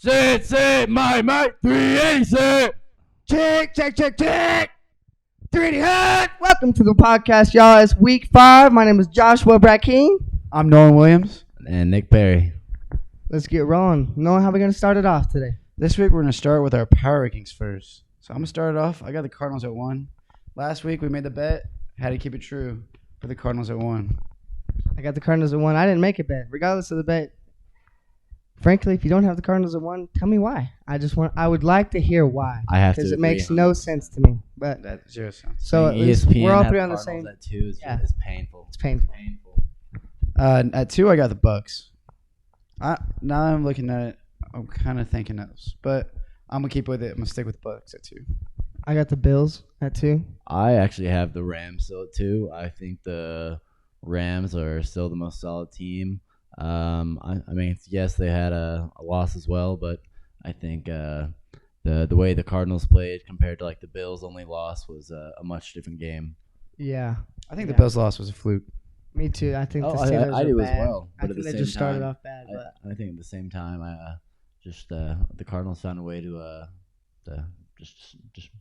Sit, my mate, 380. Check. 380 Hut. Welcome to the podcast, y'all. It's week 5. My name is Joshua Brackeen. I'm Nolan Williams. And Nick Perry. Let's get rolling. Nolan, how are we going to start it off today? This week we're going to start with our power rankings first. So I'm going to start it off. I got the Cardinals at 1. Last week we made the bet. Had to keep it true for the Cardinals at 1. I got the Cardinals at 1. I didn't make a bet, regardless of the bet. Frankly, if you don't have the Cardinals at 1, tell me why. I would like to hear why. I have to because it agree makes on no that. sense to me. But That 0 cents. so at least ESPN we're all have three on the Cardinals same. At 2 is, Yeah. is painful. It's painful. At 2 I got the Bucks. Now I'm looking at it. I'm kind of thinking else, but I'm gonna keep with it. I'm gonna stick with the Bucks at 2. I got the Bills at 2. I actually have the Rams still at 2. I think the Rams are still the most solid team. I mean, yes, they had a loss as well, but I think the way the Cardinals played compared to like the Bills' only loss was a much different game. Yeah. I think Yeah. the Bills' loss was a fluke. Me too. I think Oh, the I Steelers do are as bad. well, I but at think the they same just started time, off bad. But I think at the same time, the Cardinals found a way to just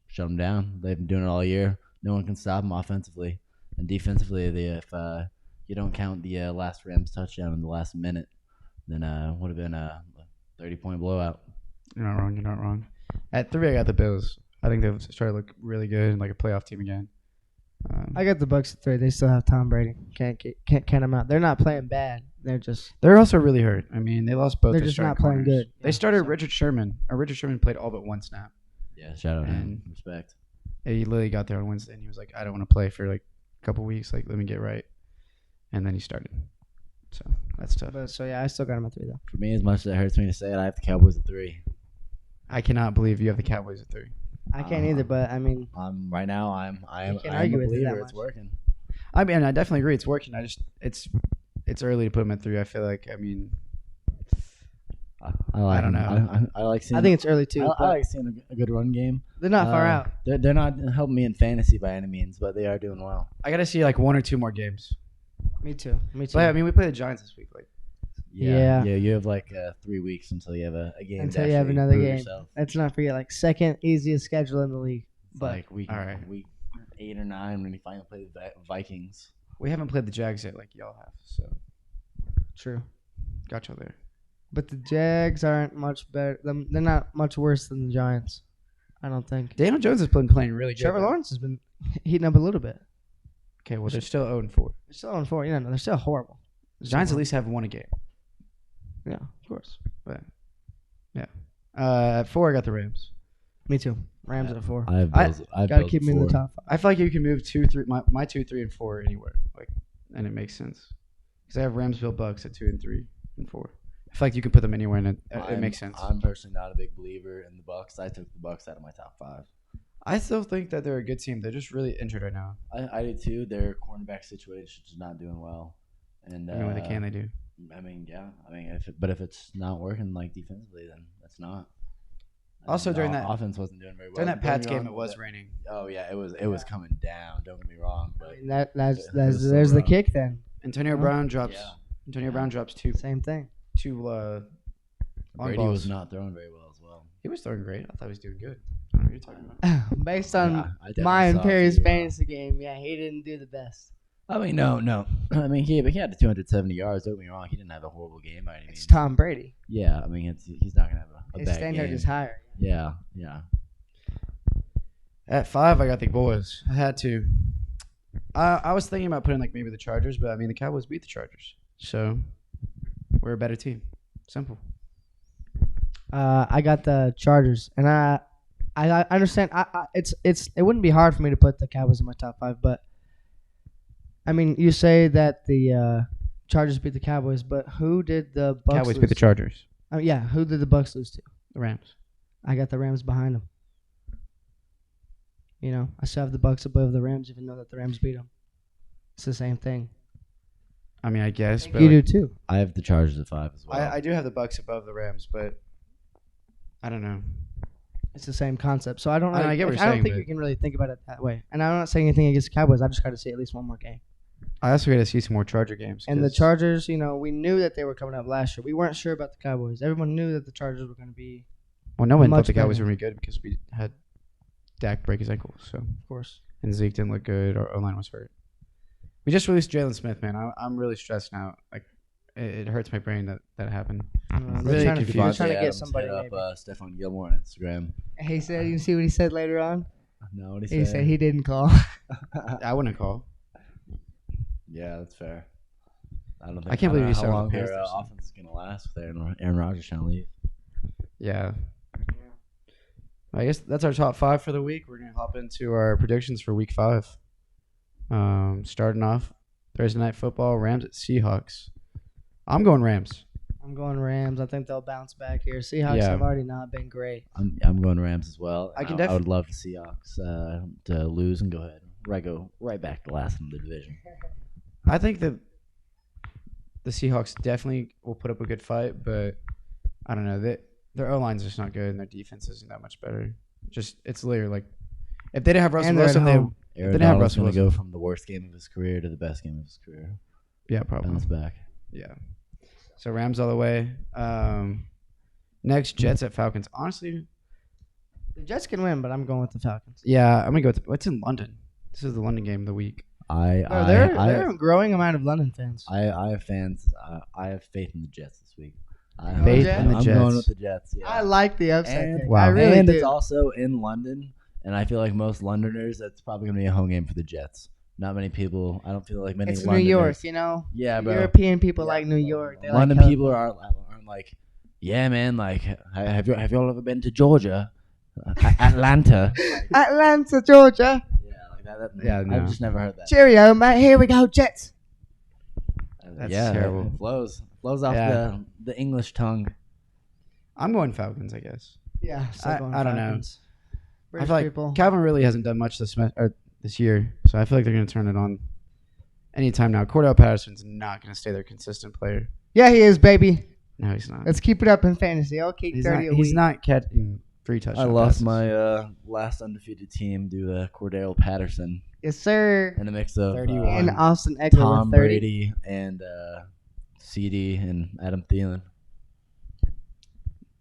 shut them down. They've been doing it all year. No one can stop them offensively and defensively. If you don't count the last Rams touchdown in the last minute, then would have been a 30-point blowout. You're not wrong. At 3 I got the Bills. I think they've started to look really good and like a playoff team again. I got the Bucks at 3. They still have Tom Brady. Can't count them out. They're not playing bad. They're also really hurt. I mean, they lost both. They're their just starting not playing corners. good. They Yeah, started so- Richard Sherman. Richard Sherman played all but one snap. Yeah, shout out him. And- Respect. He literally got there on Wednesday and he was like, I don't want to play for like a couple weeks. Like, let me get right. And then he started. So that's tough. But so yeah, I still got them at 3 though. For me, as much as it hurts me to say it, I have the Cowboys at 3. I cannot believe you have the Cowboys at 3. I can't either, but I mean, Right now, I am can't a argue with it that believer. It's much. working. I mean, I definitely agree. It's working. It's early to put them at 3. I feel like, I mean, I don't know. I like seeing. I think it's early too. I but like seeing a good run game. they're not far out. They're not helping me in fantasy by any means, but they are doing well. I got to see like 1 or 2 more games. Me too. But I mean, we play the Giants this week. Like, Yeah. You have like 3 weeks until you have a game. Until to you have actually another prove game. yourself. Let's not forget, like second easiest schedule in the league. It's But like week all right. week 8 or 9 when you finally play the Vikings. we haven't played the Jags yet like y'all have. So, true. got y'all there. But the Jags aren't much better. They're not much worse than the Giants. I don't think. Daniel Jones has been playing really good. Trevor though. Lawrence has been heating up a little bit. Okay, well, they're still 0-4. They're still on 4. Yeah, no, they're still horrible. The Giants at least have won a game. Yeah, of course. But, yeah. At 4, I got the Rams. Me too. Rams at 4. I have I- Bills. I have Got to Bills keep at them in the 4. top 5. I feel like you can move 2, 3, my 2, 3, and 4 anywhere, like, and it makes sense because I have Rams, Bill, Bucks at 2 and 3 and 4. I feel like you can put them anywhere, and it makes sense. I'm personally not a big believer in the Bucks. I took the Bucks out of my top 5. I still think that they're a good team. They're just really injured right now. I do too. Their cornerback situation is not doing well, and I mean, when they can, they do. I mean, yeah. I mean, if it's not working like defensively, then that's not. Also, And during the that- offense wasn't doing very well. During that Don't get Pats me game, wrong, it was but- raining. Oh yeah, it was coming down. Don't get me wrong, but And there's It was so there's the rough. kick then. Antonio Yeah. Brown drops. Yeah. Antonio Brown drops two Same thing. long Brady balls. was not throwing very well as well. He was throwing great. I thought he was doing good. I don't know what you're talking about. Based on Yeah, I definitely my and saw Perry's a few, fantasy game, yeah, he didn't do the best. I mean, no. I mean, he had the 270 yards. Don't get me wrong. He didn't have a horrible game by any means. It's Tom Brady. Yeah, I mean, he's not gonna have a His bad standard game. is higher. Yeah. At 5, I got the boys. I had to. I was thinking about putting like maybe the Chargers, but I mean the Cowboys beat the Chargers, so we're a better team. Simple. I got the Chargers, and I understand. It wouldn't be hard for me to put the Cowboys in my top 5, but I mean, you say that the Chargers beat the Cowboys, but who did the Bucks Cowboys lose beat the to? Chargers. Yeah, who did the Bucks lose to? The Rams. I got the Rams behind them. You know, I still have the Bucks above the Rams, even though that the Rams beat them. It's the same thing. I mean, I guess. But You like, do too. I have the Chargers at 5 as well. I do have the Bucks above the Rams, but I don't know. It's the same concept. So I don't. I mean, I get what you're I don't saying, think but- you can really think about it that way. And I'm not saying anything against the Cowboys. I just got to see at least one more game. I also got to see some more Charger games. And the 'cause- Chargers, we knew that they were coming up last year. We weren't sure about the Cowboys. Everyone knew that the Chargers were going to be, Well, no one thought much the Cowboys better. were going to be good because we had Dak break his ankle. So of course. and Zeke didn't look good. Our O-line was hurt. We just released Jalen Smith, man. I'm really stressed now. Like, it hurts my brain that happened. They're really trying to, confused. they're trying to Devontae get Adams somebody. hit Maybe. up Stephon Gilmore on Instagram. He said, you see what he said later on? No, what He said he didn't call. I wouldn't call. Yeah, that's fair. I don't think. I can't believe don't he know said how on long the their Panthers. offense is gonna last with Aaron Rodgers trying to leave. Yeah. I guess that's our top 5 for the week. We're gonna hop into our predictions for week 5. Starting off Thursday night football, Rams at Seahawks. I'm going Rams. I'm going Rams. I think they'll bounce back here. Seahawks Yeah. have already not been great. I'm going Rams as well. I can I would love the Seahawks to lose and go ahead. Go right back to last in the division. I think that the Seahawks definitely will put up a good fight, but I don't know. Their O-line's just not good, and their defense isn't that much better. It's literally like if they didn't have Russell And they're at Wilson, they home. Aaron didn't have Donald's Russell going to Wilson. go from the worst game of his career to the best game of his career. yeah probably Bounce back. yeah. So Rams all the way. Next Jets at Falcons. Honestly, The Jets can win, but I'm going with the Falcons. yeah, I'm gonna go with what's in London. This is the London game of the week. They're a growing amount of London fans. I have fans. I have faith in the Jets this week. Faith in the I'm Jets. going with the Jets. Yeah. I like the upset. And, pick. wow. I really and do. it's also in London, and I feel like most Londoners, that's probably going to be a home game for the Jets. Not many people. I don't feel like many. It's New Londoners, York, Yeah, bro. European people Yeah. like New York. They London like people aren't like, yeah, man. Like, have y'all ever been to Georgia, Atlanta? Atlanta, Georgia. Yeah, like that. Yeah, no. I've just never heard that. Cheerio, mate. Here we go, Jets. That's yeah, terrible. It flows off Yeah. the English tongue. I'm going Falcons, I guess. Yeah, I don't know. Falcons. I British feel like people. Calvin really hasn't done much this year, so I feel like they're going to turn it on anytime now. Cordell Patterson's not going to stay their consistent player. Yeah, he is, baby. No, he's not. Let's keep it up in fantasy. I'll keep He's 30 not, a he's week. not catching 3 touchdowns. I lost my last undefeated team due to Cordell Patterson Yes, sir. in a mix of 31. And uh, Austin Eckler Tom with 30. Brady and CD and Adam Thielen.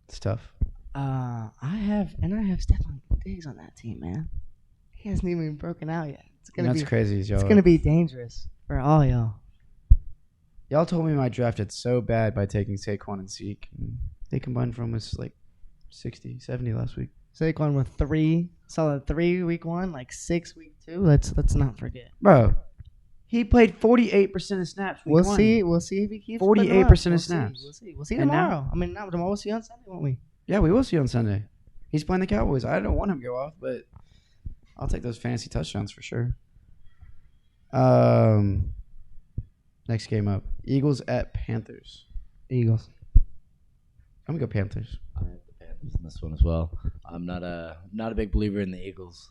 It's tough. I have Stephon Diggs on that team, man. He hasn't even broken out yet. That's crazy, y'all. It's gonna be dangerous for all y'all. Y'all told me my draft did so bad by taking Saquon and Zeke. And they combined for almost like 60, 70 last week. Saquon with solid 3 week 1, like 6 week 2. Let's not forget. Bro, he played 48% of snaps week We'll 1. see. We'll see if he keeps 48% putting of them up. snaps. We'll see And now- tomorrow. I mean, not tomorrow. We'll see on Sunday, won't we? Yeah, we will see on Sunday. He's playing the Cowboys. I don't want him to go off, but I'll take those fantasy touchdowns for sure. Next game up. Eagles at Panthers. Eagles. I'm going to go Panthers. I have the Panthers in this one as well. I'm not a big believer in the Eagles.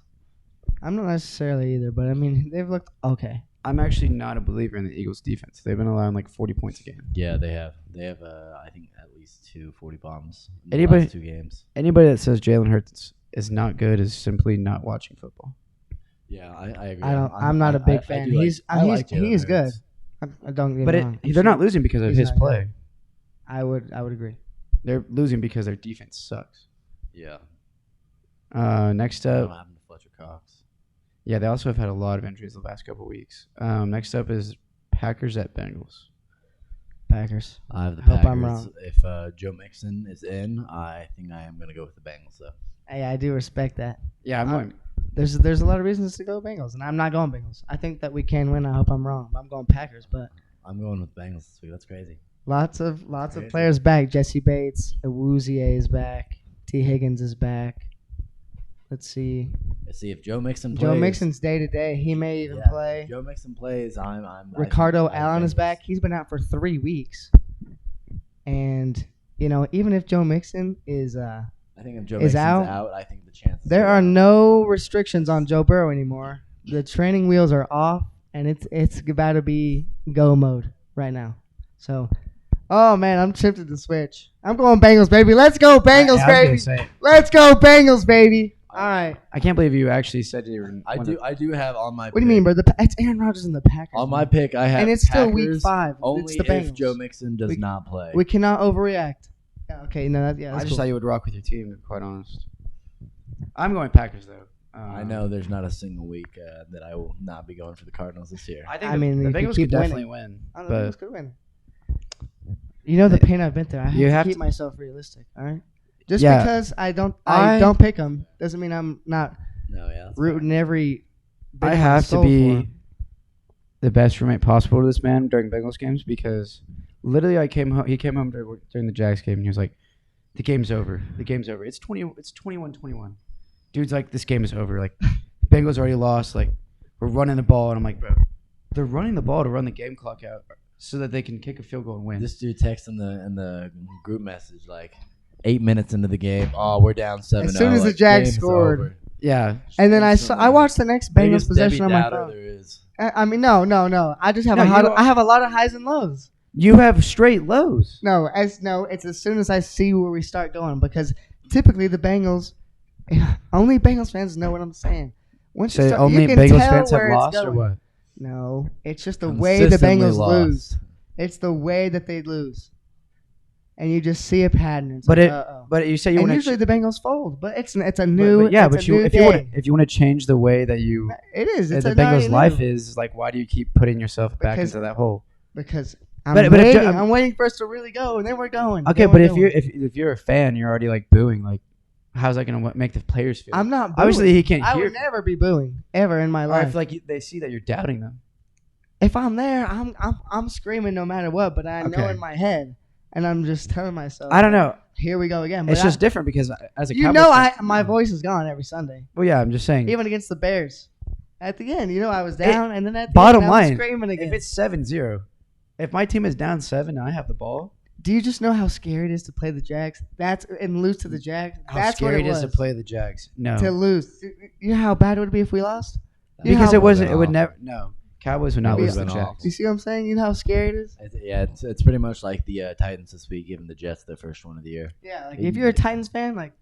I'm not necessarily either, but I mean, they've looked okay. I'm actually not a believer in the Eagles defense. They've been allowing like 40 points a game. Yeah, they have. They have, I think, at least 2 40 bombs in the Anybody- last 2 games. Anybody that says Jalen Hurts is not good is simply not watching football. Yeah, I agree. I'm not a big fan. do He's Jalen he is good. Hurts. I don't get But me wrong. they're not losing because of he's his not play. good. I would agree. They're losing because their defense sucks. Yeah. Next What up, happened to Fletcher Cox? yeah, they also have had a lot of injuries the last couple of weeks. Next up is Packers at Bengals. Packers. I have the Hope Packers. I'm wrong. If Joe Mixon is in, I think I am going to go with the Bengals, though. Hey, I do respect that. Yeah, I'm going. There's a lot of reasons to go Bengals, and I'm not going Bengals. I think that we can win. I hope I'm wrong. I'm going Packers, but I'm going with Bengals this week. That's crazy. lots of Crazy. players back. Jesse Bates, Awuzie is back. T. Higgins is back. Let's see. Let's see if Joe Mixon plays. Joe Mixon's day to day. He may even Yeah, play. if Joe Mixon plays. I Ricardo think Allen is Bengals. back. He's been out for 3 weeks, and even if Joe Mixon is I think if Joe is Mixon's out, out, I think the chances there go are down. no restrictions on Joe Burrow anymore. The training wheels are off, and it's about to be go mode right now. So, oh man, I'm tempted to switch. I'm going Bengals, baby. Let's go Bengals, baby. Let's go Bengals, baby. All right. I can't believe you actually said you were. I do have on my. What do you mean, bro? It's Aaron Rodgers and the Packers. On my man. pick, I have. And it's still week Packers 5. Only It's the if Bengals. Joe Mixon does We- not play. We cannot overreact. Yeah, okay, no, I that's just cool. thought you would rock with your team. To be quite honest. I'm going Packers though. I know there's not a single week that I will not be going for the Cardinals this year. I think I mean, the if you Bengals keep could definitely win, Oh, the but Bengals could win. You know the pain I've been through. I have You to have keep to- myself realistic. All right. Just Yeah. because I don't pick them doesn't mean I'm not No, yeah. that's rooting every. bit I of my have to soul for be 'em. the best roommate possible to this man during Bengals games because literally I came home. He came home during the Jags game and he was like, "The game's over. The game's over. It's 21-21." Dude's like, "This game is over. Like, Bengals already lost. Like, we're running the ball." And I'm like, "Bro, they're running the ball to run the game clock out so that they can kick a field goal and win." This dude texts in the group message like 8 minutes into the game. Oh, we're down 7-0. As soon as the Jags scored. yeah, And then I watched the next Bengals Biggest possession Debbie on my Dowder phone. there is. I mean, no. I just have No, I have a lot of highs and lows. you have straight lows. No, it's as soon as I see where we start going because typically the Bengals, only Bengals fans know what I'm saying. Once you So start, only you can Bengals tell fans have where it's lost or going. what? No, it's just the way the Consistently Bengals lost. lose. It's the way that they lose, and you just see a pattern. It's But like, it, uh-oh. but you say you And want usually to. the Bengals fold, but it's a new yeah, it's but a new if you want day. if you want to change the way that you It is. that It's the a now Bengals' you life know. is, like, why do you keep putting yourself back Because- into that hole? Because I'm But if waiting. Jo- I'm waiting for us to really go, and then we're going. Okay, then but we're if you're going. if you're a fan, you're already like booing. Like, how's that gonna make the players feel? I'm not. Booing. Obviously, he can't I hear. would never be booing ever in my Or life. if like they see that you're doubting them. If I'm there, I'm screaming no matter what. But I know Okay. in my head, and I'm just telling myself. I don't know. Here we go again. But It's just different because as a you Cowboys know, fan- my voice is gone every Sunday, Well, yeah, I'm just saying. even against the Bears. At the end, I was down, and then at the bottom end, I was line, screaming again. if it's 7-0, if my team is down 7 and I have the ball, Do you just know how scary it is to play the Jags? And lose to the Jags. how That's scary what it it is was. to play the Jags. No, To lose. You know how bad it would be if we lost. You know because how- it wasn't. It No. would never. No, Cowboys would not Maybe lose to it's the been Jags. off. You see what I'm saying? You know how scary it is. Yeah, it's pretty much like the Titans this week, giving the Jets their first one of the year. Yeah, like if you're a Titans fan, like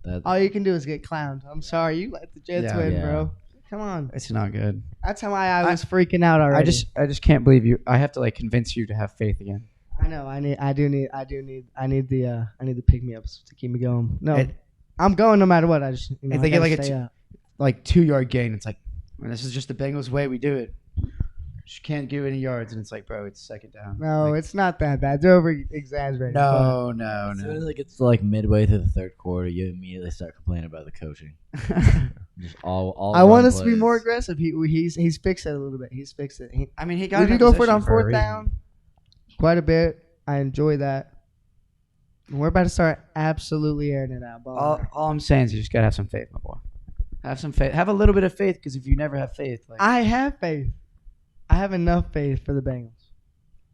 That, all you can do is get clowned. I'm sorry, you let the Jets Yeah. win, Yeah. bro. Come on. It's not good. That's how I was freaking out already. I just can't believe you. I have to like convince you to have faith again. I know. I need the pick me ups to keep me going. No, It- I'm going no matter what. I just If they I get gotta like a stay two- up. Like 2-yard gain, it's like, man, this is just the Bengals way we do it. Just can't give any yards, and it's like, bro, it's second down. No, Like, it's not that bad. They're over exaggerating. no. as soon as it gets to like midway through the third quarter, you immediately start complaining about the coaching. Just all. I want run us to be plays. more aggressive. He's fixed it a little bit. He's fixed it. I mean, he got. We in do that go for it position on a fourth reason. down quite a bit. I enjoy that. And we're about to start absolutely airing it out. All I'm saying is you just gotta have some faith, my boy. Have some faith. Have a little bit of faith, because if you never have faith, like I have faith. I have enough faith for the Bengals.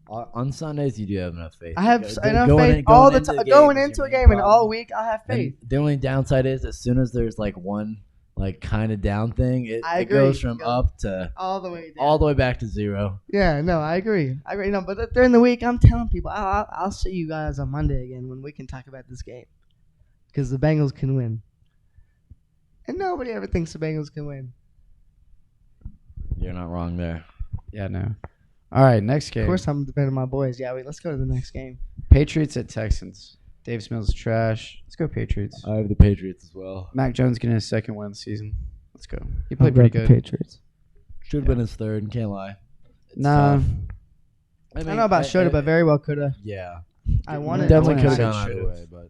On Sundays, you do have enough faith. I have Go- enough going faith in- all the into time. game Going is into your a main game and problem. all week, I have faith. And the only downside is as soon as there's like one like kind of down thing, it I goes agree. from Go up to all the way down. all the way back to 0. Yeah, no, I agree. No, but during the week, I'm telling people, I'll see you guys on Monday again when we can talk about this game, because the Bengals can win, and nobody ever thinks the Bengals can win. You're not wrong there. yeah, no. All right, next game. Of course, I'm defending my boys. Yeah, let's go to the next game. Patriots at Texans. Dave Mills is trash. Let's go Patriots. I have the Patriots as well. Mac Jones getting his second win of the season. Let's go. He played pretty good. Patriots. Should have been his third. Can't lie. It's Nah. tough. I don't know about shoulda, but very well coulda. Yeah, I wanted. Definitely could coulda have said gone either should've. way, but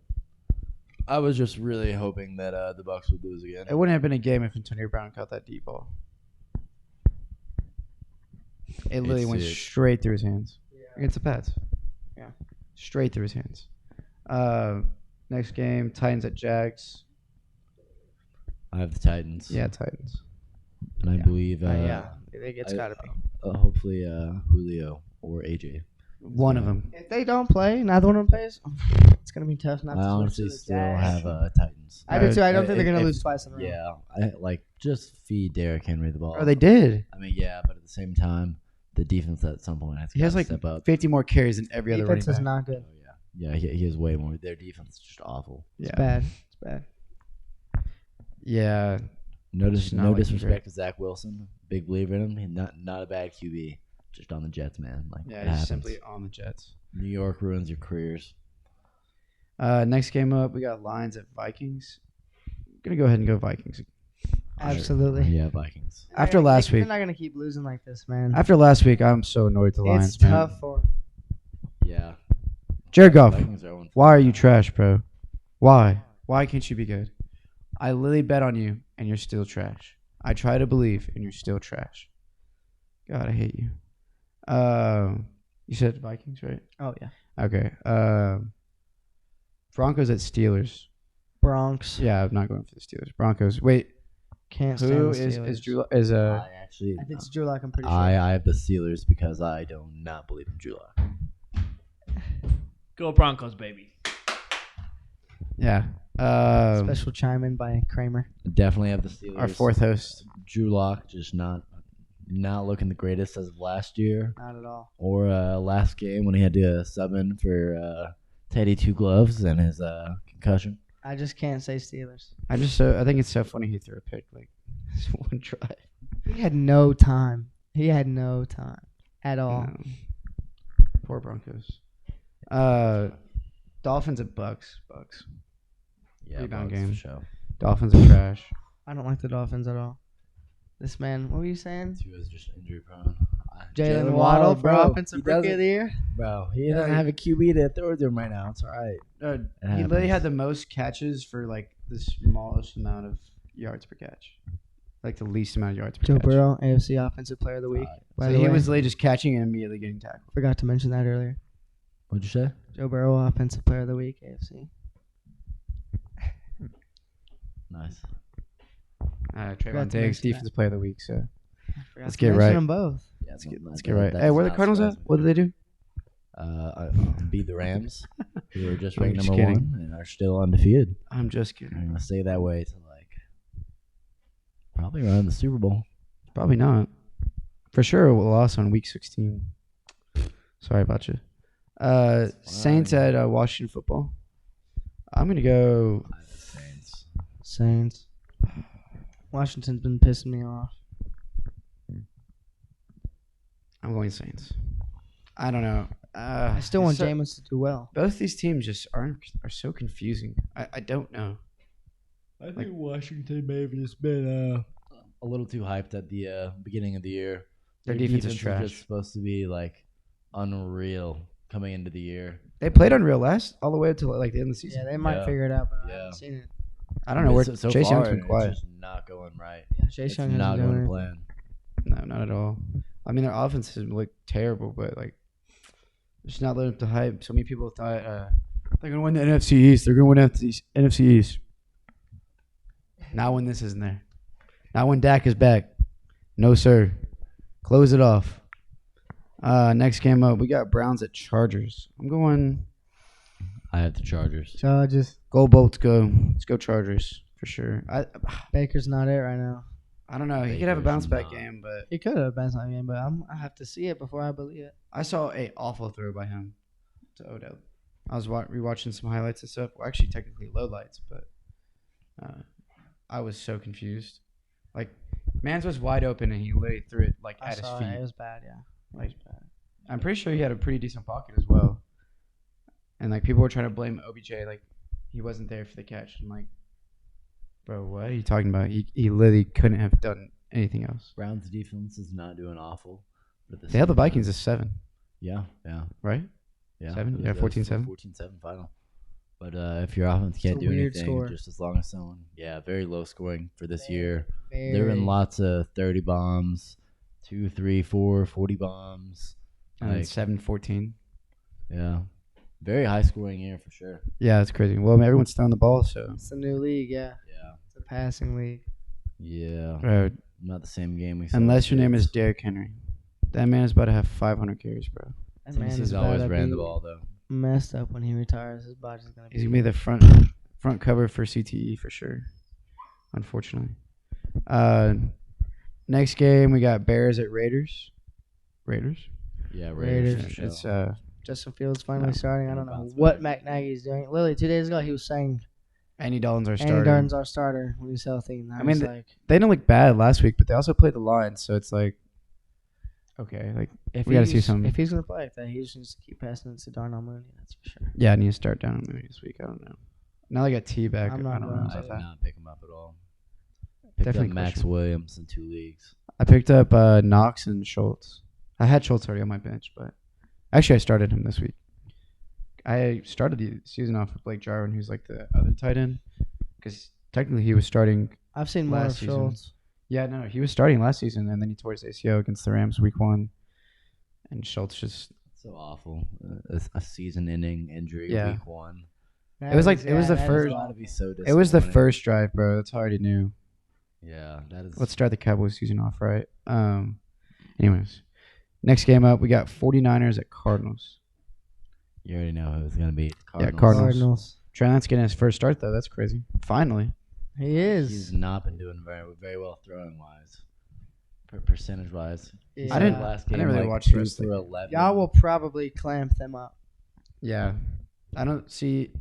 I was just really hoping that the Bucks would lose again. It wouldn't have been a game if Antonio Brown caught that deep ball. It literally went sick. straight through his hands against the Pats. Yeah, straight through his hands. Next game, Titans at Jags. I have the Titans. Yeah, Titans. and I Yeah. believe Yeah, I think it's I- gotta be. hopefully Julio or AJ. One of them. If they don't play, neither one of them plays, it's gonna be tough not I to lose honestly to the still Jags. have Titans. I do too. I don't Uh, think they're gonna if- lose twice in a row. Yeah, I like just feed Derrick Henry the ball. Oh, they did. I mean, yeah, but at the same time, the defense at some point has to He has gotta like step up. 50 more carries than every other running Defense is back. not good. Oh, yeah, he has way more. Their defense is just awful. Yeah. It's bad. It's bad. Yeah, No, Just not no looking disrespect to Zach Wilson. Big believer in him. He's not a bad QB. Just on the Jets, man. Like yeah, it he's happens. simply on the Jets. New York ruins your careers. Next game up, we got Lions at Vikings. I'm gonna go ahead and go Vikings. Absolutely. Yeah, Vikings. After last They're week, not gonna keep losing like this, man. after last week, I'm so annoyed with the Lions. It's man. tough for. Yeah. Jared Goff, Vikings are 0-4. why are you trash, bro? Why? Why can't you be good? I literally bet on you, and you're still trash. I try to believe, and you're still trash. God, I hate you. You said Vikings, right? Oh yeah. Okay. Broncos at Steelers. Bronx. Yeah, I'm not going for the Steelers. Broncos. Wait, Can't stand who the is Steelers. Drew? Is I actually, I think it's Drew Lock. I'm pretty sure. I have the Steelers because I do not believe in Drew Lock. Go Broncos, baby. yeah. Special chime in by Kramer. Definitely have the Steelers. Our fourth host. Drew Lock just not looking the greatest as of last year Not at all. or last game when he had to sub in for Teddy Two Gloves and his concussion. I just can't say Steelers. I think it's so funny he threw a pick like this one drive. He had no time. He had no time at all. Poor Broncos. Dolphins at Bucks. Bucks. Yeah, Rebound Bucks game. for sure. Dolphins are trash. I don't like the Dolphins at all. This man, what were you saying? He was just injury prone. Jalen Waddle for Offensive he Rookie of the Year? Bro, he doesn't have a QB to throw to him right now. It's all right. He happens. literally had the most catches for like the smallest amount of yards per catch. Like the least amount of yards per Joe catch. Burrow, AFC Offensive Player of the Week. By So the he way, was literally just catching and immediately getting tackled. forgot to mention that earlier. What'd you say? Joe Burrow, Offensive Player of the Week, AFC. Nice. Trayvon to Diggs, mention Defensive Player of the Week. So Forgot Let's to get mention right. them both. Yeah, let's get right. Hey, where are the Cardinals at? What did they do? Beat the Rams, who were just I'm ranked just number kidding. 1 and are still undefeated. I'm just kidding. I'm gonna stay that way to like probably around the Super Bowl. Probably not. For sure, we'll lost on week 16. Sorry about you. Saints at Washington Football. I'm gonna go. I have the Saints. Saints. Washington's been pissing me off. I'm going Saints. I don't know. I still want so, Jameis to do well. Both these teams just are so confusing. I don't know. I think Washington may have just been a little too hyped at the beginning of the year. Their defense is was trash. just supposed to be like unreal coming into the year. They played unreal last all the way until like the end of the season. Yeah, they might Yeah. figure it out, but I Yeah. haven't seen it. I don't know where So Chase far, Young's been it's quiet. just not going right. Yeah, Chase It's Young not hasn't going done to anything. plan. No, not at all. I mean, their offense has looked terrible, but like, it's not living up to hype. So many people thought they're going to win the NFC East. They're going to win the NFC East. Not when this isn't there. Not when Dak is back. No, sir. Close it off. Next game up, we got Browns at Chargers. I'm going I have the Chargers. Chargers. go Bolts, go. Let's go Chargers for sure. Baker's not it right now. I don't know. He could have a Baker's bounce back not. game, but He could have been something game, but I have to see it before I believe it. I saw a awful throw by him to Odell. I was rewatching some highlights and stuff. Well, actually, technically low lights, but I was so confused. Like, Mans was wide open and he literally threw it like I at his saw feet. it. It was bad, yeah. Like, I'm pretty sure he had a pretty decent pocket as well. And like people were trying to blame OBJ, like he wasn't there for the catch. I'm like, bro, what are you talking about? He literally couldn't have done anything else. Browns defense is not doing awful. But They held the Vikings at 7, Yeah, yeah, right? yeah. 7? It Yeah, was 14-7. 14-7 final. But if your offense can't a do weird anything, score. just as long as someone, very low scoring for this year. Very, They're in lots of 30 bombs, 2, 3, 4, 40 bombs. And then Like, 7-14. yeah, very high scoring year for sure. Yeah, it's crazy. Well, I mean, everyone's throwing the ball, so It's a new league, yeah. Yeah, It's a passing league. yeah. bro, Not the same game we saw. unless your name is Jets. Derrick Henry, that man is about to have 500 carries, bro. That man Tennessee's is always about to ran be the ball though. messed up when he retires. His body's gonna be. He's gonna be the front cover for CTE for sure. Unfortunately. Next game we got Bears at Raiders. Raiders. Yeah, Raiders. Raiders. For sure. It's Justin Fields finally No. starting. I No don't know bounce what back. Matt Nagy's doing. Literally 2 days ago he was saying Andy Dalton's our Andy starter. Dalton's our starter when he's healthy. And I mean, like, They didn't look bad last week, but they also played the Lions, so it's like, okay, like if we gotta see he's- some. If he's gonna play like that, he just needs to keep passing it to Darnell Mooney. That's for sure. Yeah, I need to start down on Mooney this week. I don't know. Now they got T back. I'm I not don't going know to. I about did that. not pick him up at all. Picked Definitely up Max question. Williams in 2 leagues. I picked up Knox and Schultz. I had Schultz already on my bench, but actually I started him this week. I started the season off with Blake Jarwin, who's like the other tight end, because technically he was starting. I've seen more of Last season. Schultz. Yeah, no, he was starting last season, and then he tore his ACL against the Rams week 1, and Schultz just. So awful. A season-ending injury Yeah. week 1. It was like- it was the first- Got to be so disappointing. It was the first drive, bro. That's how I already knew. Yeah, that is. Let's start the Cowboys season off right. Anyways, next game up, we got 49ers at Cardinals. You already know who it's gonna be. Yeah, Cardinals. Cardinals. Trey Lance getting his first start though. That's crazy. Finally. He is. He's not been doing very well throwing wise, percentage wise. Yeah. I didn't really watch the rest of the 11. Y'all will probably clamp them up. Yeah. I don't see.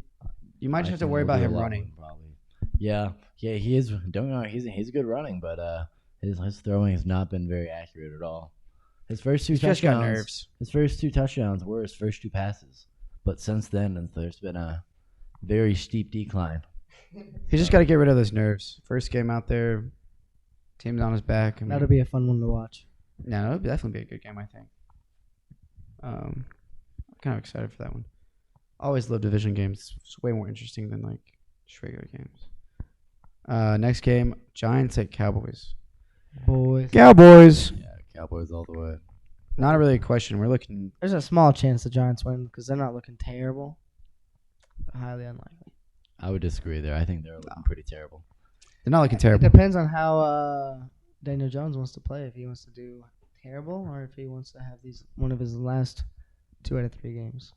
You might just have to worry about him running. Probably. Yeah, he is. Don't know. He's good running, but his throwing has not been very accurate at all. His first 2 He's just got touchdowns. nerves. His first 2 touchdowns were his first 2 passes, but since then there's been a very steep decline. He's just got to get rid of those nerves. First game out there, team's on his back. I mean, That'll be a fun one to watch. yeah, it'll definitely be a good game, I think. I'm kind of excited for that one. I always love division games. It's way more interesting than like just regular games. Next game, Giants at Cowboys. Boys. Cowboys. Yeah, Cowboys all the way. Not really a question. We're looking. There's a small chance the Giants win because they're not looking terrible. Highly unlikely. I would disagree there. I think they're looking pretty terrible. They're not looking It terrible. depends on how Daniel Jones wants to play. If he wants to do terrible or if he wants to have one of his last 2 out of 3 games.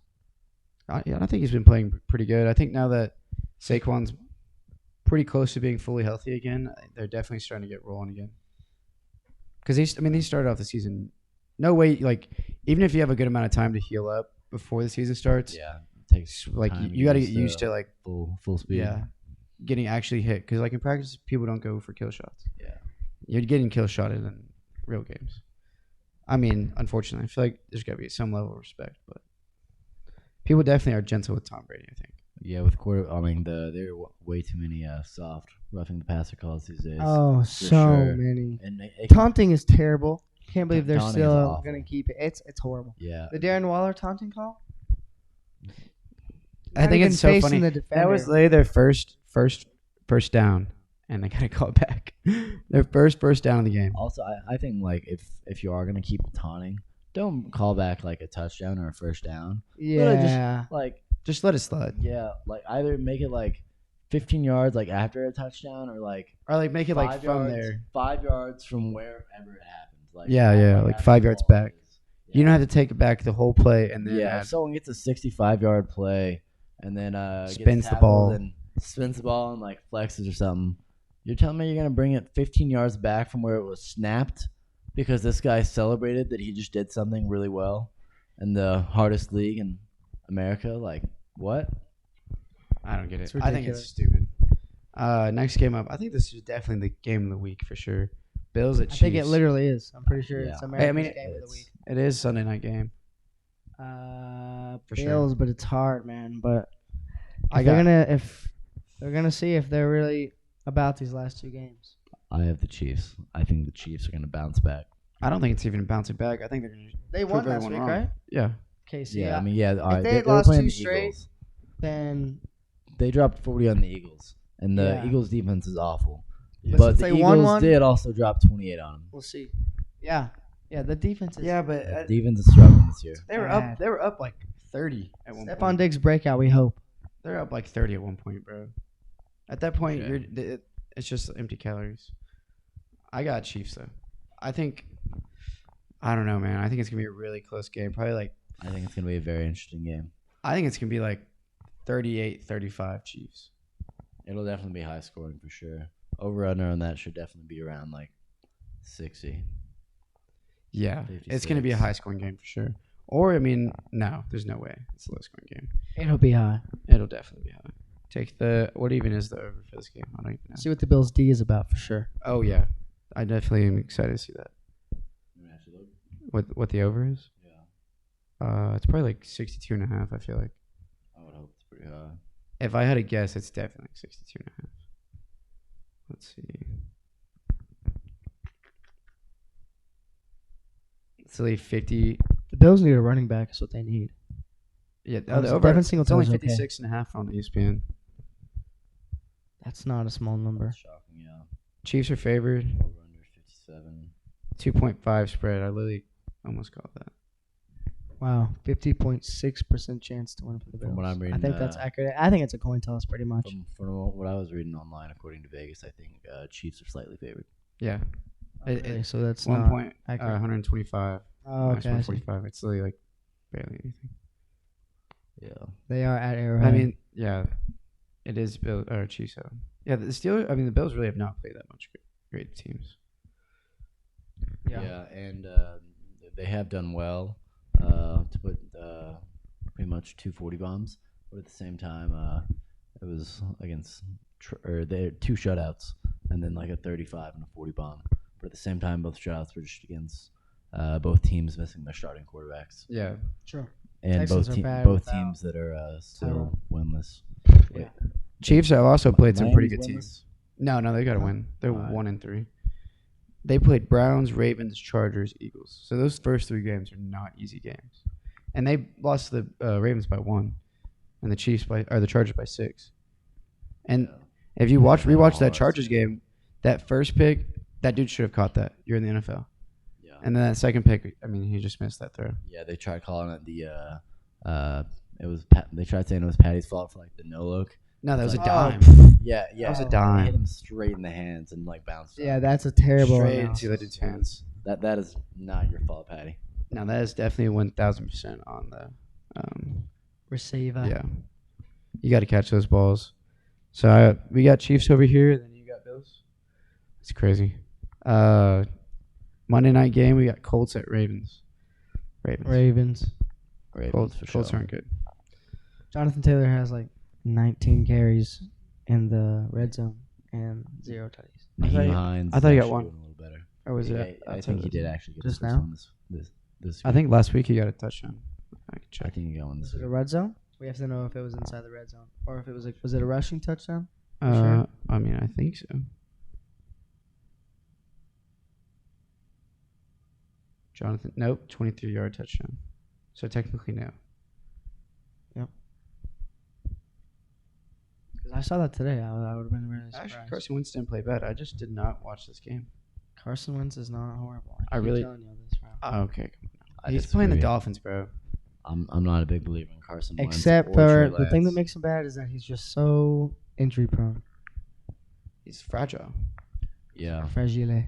I think he's been playing pretty good. I think now that Saquon's pretty close to being fully healthy again, they're definitely starting to get rolling again. Because he started off the season. No way, like even if you have a good amount of time to heal up before the season starts, Yeah, it takes like time you got to get used to like full speed. getting actually hit. Because like in practice, people don't go for kill shots. Yeah. You're getting kill shotted in real games. I mean, unfortunately, I feel like there's got to be some level of respect, but people definitely are gentle with Tom Brady, I think. Yeah, with I mean, there are way too many soft roughing the passer calls these days. Oh, for so sure. many. And Taunting is terrible. Can't believe they're Taunting is still awful. going to keep it. It's horrible. Yeah, The Darren Waller taunting call? I Not think even it's so facing funny. the That was defender. literally their first down, and they got to call it back. Their first down of the game. Also, I think like if you are gonna keep taunting, don't call back like a touchdown or a first down. Literally Yeah. Like Just let it slide, yeah, like either make it like 15 yards like after a touchdown or like or like make it like 5 from yards, there. 5 yards from wherever it happens. Like Yeah, like after 5 the yards ball back. is. You don't have to take it back the whole play and then Yeah, if someone gets a 65-yard play and then gets Spins the tackled ball. and spins the ball and like flexes or something, you're telling me you're gonna bring it 15 yards back from where it was snapped because this guy celebrated that he just did something really well in the hardest league in America? Like what? I don't get it. It's I think it's ridiculous. stupid. Next game up. I think this is definitely the game of the week for sure. Bills at I Chiefs. think it literally is. I'm pretty sure Yeah. it's I America's mean, game of the it's- week. It is Sunday night game. For sure. Bills, but it's hard, man. But I if they're gonna see if they're really about these last 2 games. I have the Chiefs. I think the Chiefs are gonna bounce back. I don't think it's even bouncing back. I think they're gonna. They Prove won last everyone week, wrong. right? Yeah. KC. Yeah, I mean, yeah. All right, they had were lost playing 2 the straight, Eagles. then They dropped 40 on the Eagles, and the Yeah. Eagles' defense is awful. Yeah. But since the they won Eagles one- did also drop 28 on them. we'll see. Yeah, the defense is. Yeah, but The defense is struggling this year. they were bad. up. They were up like 30 at one Stephon point. Diggs breakout. We hope. They're up like 30 at one point, bro. At that point, Okay. it's just empty calories. I got Chiefs though. I don't know, man. I think it's gonna be a really close game. Probably like I think it's gonna be a very interesting game. I think it's gonna be like 38-35 Chiefs. It'll definitely be high scoring for sure. Over under on that should definitely be around like 60. Yeah, it's gonna be a high scoring game for sure. Or I mean, no, there's no way. It's a low scoring game. It'll be high. It'll definitely be high. Take the what even is the over for this game? I don't even know. See what the Bills D is about for sure. Oh yeah, I definitely am excited to see that. What the over is? Yeah. It's probably like 62.5. I feel like. I would hope it's pretty high. If I had to guess, it's definitely 62.5. Let's see. It's like 50. The Bills need a running back. Is what they need. Yeah, Oh, the so over. Devin It's only Singletary's okay. 56.5 on ESPN. That's not a small number. That's shocking, yeah. Chiefs are favored. Over under 57. 2.5 spread. I literally almost called that. Wow, 50.6% chance to win for the Bills. From what I'm reading, I think that's accurate. I think it's a coin toss, pretty much. From what I was reading online, according to Vegas, I think Chiefs are slightly favored. Yeah. Okay, so that's 1 not point. accurate. 125. Oh, Minus okay. I see. 145. It's literally like barely anything. Yeah. They are at Arrowhead. I mean, yeah, it is Bill or Chiefs. Yeah, the Steelers. I mean, the Bills really have not played that much great teams. Yeah, and they have done well to put pretty much 240 bombs, but at the same time, it was against they had 2 shutouts and then like a 35 and a 40 bomb. But at the same time, both shutouts were just against both teams missing their starting quarterbacks, Yeah. sure. and Texans both are bad both without teams that are still winless. Yeah. Chiefs have also played some pretty good Miami's teams. No, they got to win. They're Alright. 1-3. They played Browns, Ravens, Chargers, Eagles. So those first 3 games are not easy games, and they lost to the Ravens by 1, and the Chargers by 6. And if you rewatch that Chargers game, that first pick, that dude should have caught that. You're in the NFL. Yeah. And then that second pick, I mean, he just missed that throw. Yeah, they tried calling it it was they tried saying it was Patty's fault for like the no look. No, that was a Oh. dime. Yeah, That was a They dime. hit him straight in the hands and like bounced. Yeah, up. that's a terrible Straight analysis. into the dude's hands. That is not your fault, Patty. Now that is definitely 1,000% on the. receiver. Yeah, you got to catch those balls. So we got Chiefs over here, then you got Bills. It's crazy. Monday night game, we got Colts at Ravens. Ravens. Colts, for Colts sure. aren't good. Jonathan Taylor has like 19 carries in the red zone and 0 tutties. Naheem Hines. I thought he got actually one. doing a little better. Or was Yeah, it? I think he did actually get Just his first now? one this I week. think last week he got a touchdown. I can I check. think he got one this Was it week. a red zone? We have to know if it was inside the red zone or if it was was it a rushing touchdown? sure? I mean, I think so. Jonathan, nope, 23-yard touchdown. So technically no. Because I saw that today. I would have been really Actually, surprised. Carson Wentz didn't play bad. I just did not watch this game. Carson Wentz is not horrible. I keep really- telling you this, bro. Oh, okay. I He's playing the disagree. Dolphins, bro. I'm not a big believer in Carson Wentz Except or for Trey the thing that Lance. makes him bad is that he's just so injury prone. He's fragile. Yeah. Fragile.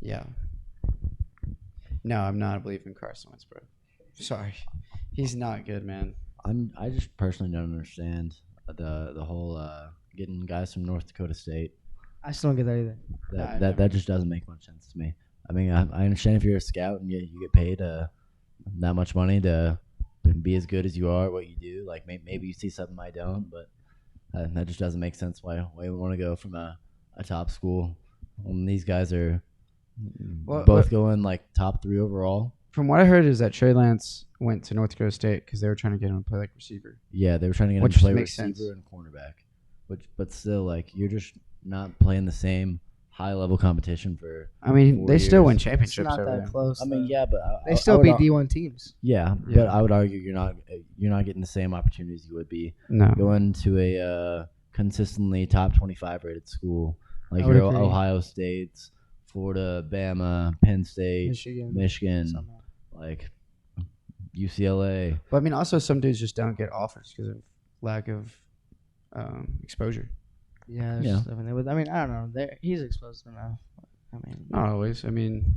Yeah. No, I'm not a believer in Carson Wentz, bro. Sorry. He's not good, man. I just personally don't understand the whole getting guys from North Dakota State. I still don't get that either. That just doesn't make much sense to me. I mean, I understand if you're a scout and you get paid that much money to be as good as you are at what you do. Like maybe you see something I don't, but that just doesn't make sense. Why we want to go from a top school when these guys are both going like top 3 overall? From what I heard is that Trey Lance went to North Dakota State because they were trying to get him to play like receiver. Yeah, they were trying to get him Which to play makes receiver sense. and cornerback, but still, like you're just not playing the same high level competition for. I mean, 4 they still years. win It's championships not over that there. close. I mean, though. yeah, but They still beat D1 teams. Yeah, Yeah. but I would argue you're not getting the same opportunities you would be No. going to a consistently top 25 rated school like I would your agree. Ohio States, Florida, Bama, Penn State, Michigan, somehow. like UCLA. But I mean, also some dudes just don't get offers because of lack of exposure. Yeah, there's Yeah. stuff in there. But, I mean, I don't know. He's exposed enough. I mean, Not always. I mean,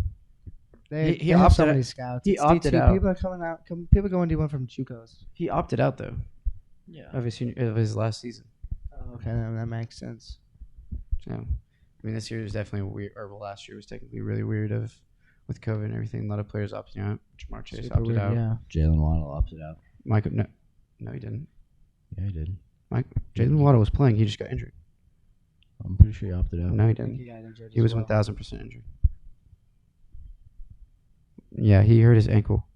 they he have so opted many out- scouts. he It's opted D2. out. People are coming out. People going D1 from JUCOs. he opted out though Yeah. of his last season. Oh, okay, that makes sense. So, I mean, this year is definitely weird. Or well, last year was technically really weird with COVID and everything. A lot of players opting out. Jamar Chase Super opted weird, out. yeah. Jalen Waddle opted out. Mike, no, he didn't. Yeah, he did. Jalen Waddle was playing. He just got injured. I'm pretty sure he opted out. No, he I think didn't. he got injured. He as was well. 1,000% injured. Yeah, he hurt his ankle.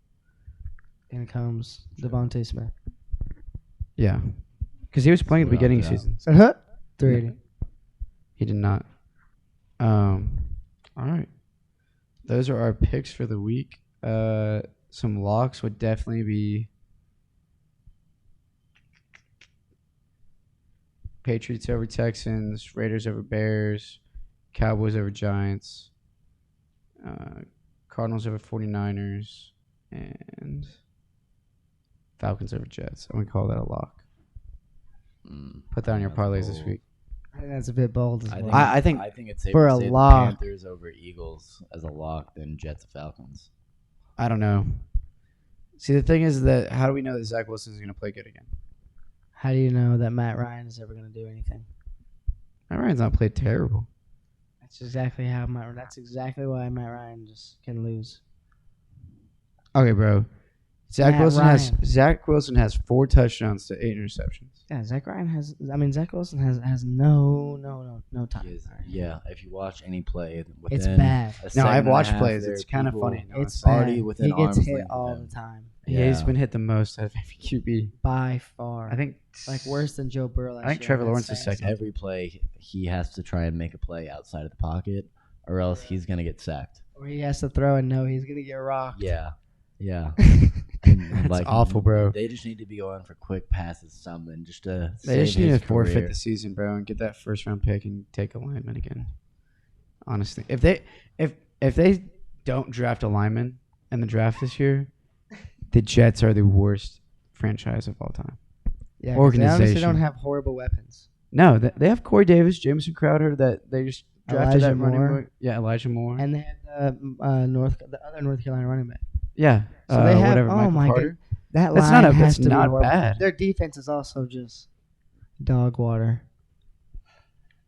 In comes Devontae Smith. Yeah. Because he was playing at the What beginning of the opted out? season. Huh? 380. He did not. All right. Those are our picks for the week. Some locks would definitely be Patriots over Texans, Raiders over Bears, Cowboys over Giants, Cardinals over 49ers, and Falcons over Jets. I'm going to call that a lock. Put that on your That's parlays this bold. week. I think that's a bit bold as I well. think, I I think it's safer for to a say lock. the Panthers over Eagles as a lock than Jets Falcons. I don't know. See, the thing is that how do we know that Zach Wilson is going to play good again? How do you know that Matt Ryan is ever going to do anything? Matt Ryan's not played terrible. That's exactly how That's exactly why Matt Ryan just can lose. Okay, bro. Zach Matt Zach Wilson has 4 touchdowns to 8 interceptions. Yeah, Zach Ryan has. I mean, Zach Wilson has no time. He is- yeah, if you watch any play, within It's bad. a No, second I've and a watched half, plays. there It's are kind of people funny. It's already bad. within He gets arm's hit length of all him. the time Yeah, he's Yeah. been hit the most out of every QB. by far. I think like worse than Joe Burrow. I think Trevor Lawrence is second. Every play, he has to try and make a play outside of the pocket, or else he's gonna get sacked. Or he has to throw and know he's gonna get rocked. Yeah, yeah. That's awful, bro. They just need to be going for quick passes, something just to. They just save need his to forfeit career. the season, bro, and get that first round pick and take a lineman again. Honestly, if they don't draft a lineman in the draft this year, the Jets are the worst franchise of all time. Yeah, 'cause they honestly Organization. don't have horrible weapons. No, they have Corey Davis, Jameson Crowder that they just drafted Elijah that running Moore. back. Yeah, Elijah Moore. And they had the other North Carolina running back. yeah, So they have. whatever. Oh Michael my Carter. god, that That's line not a- has that's to be not horrible. bad. Their defense is also just dog water.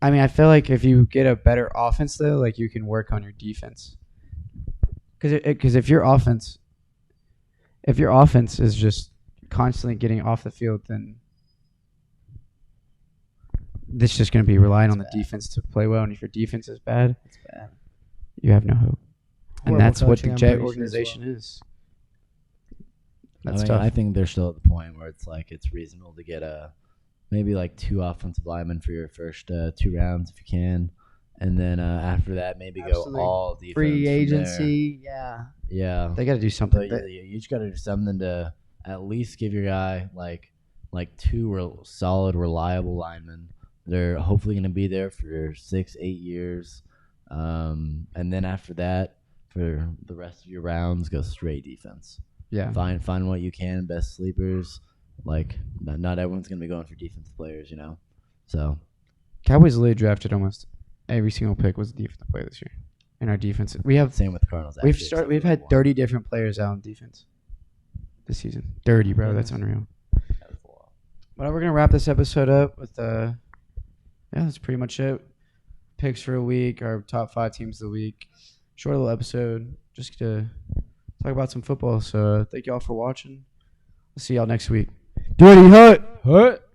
I mean, I feel like if you get a better offense, though, like you can work on your defense. Because if your offense is just constantly getting off the field, then it's just going to be relying on the defense to play well. And if your defense is bad, It's bad. you have no hope. And Horrible that's what coaching, the I'm Jet pretty sure, as organization well. is. I That's mean, tough. I think they're still at the point where it's like it's reasonable to get maybe like 2 offensive linemen for your first 2 rounds if you can, and then after that maybe Absolutely. go all defense. Free from there. agency, yeah. Yeah, They got to do something. but you just got to do something to at least give your guy like 2 solid, reliable linemen. They're hopefully going to be there for 6, 8 years, and then after that, for the rest of your rounds, go straight defense. Yeah. Find what you can, best sleepers. Like not everyone's gonna be going for defensive players, you know. So Cowboys literally drafted almost every single pick was a defensive player this year. In our defense, we have same with the Cardinals. we've actually, except we've for had one. 30 different players out on defense this season. 30, bro. That's unreal. That was a lot. But we're gonna wrap this episode up with yeah, that's pretty much it. Picks for a week, our top 5 teams of the week. Short little episode, just to talk about some football. So thank y'all for watching. We'll see y'all next week. Dirty Hut.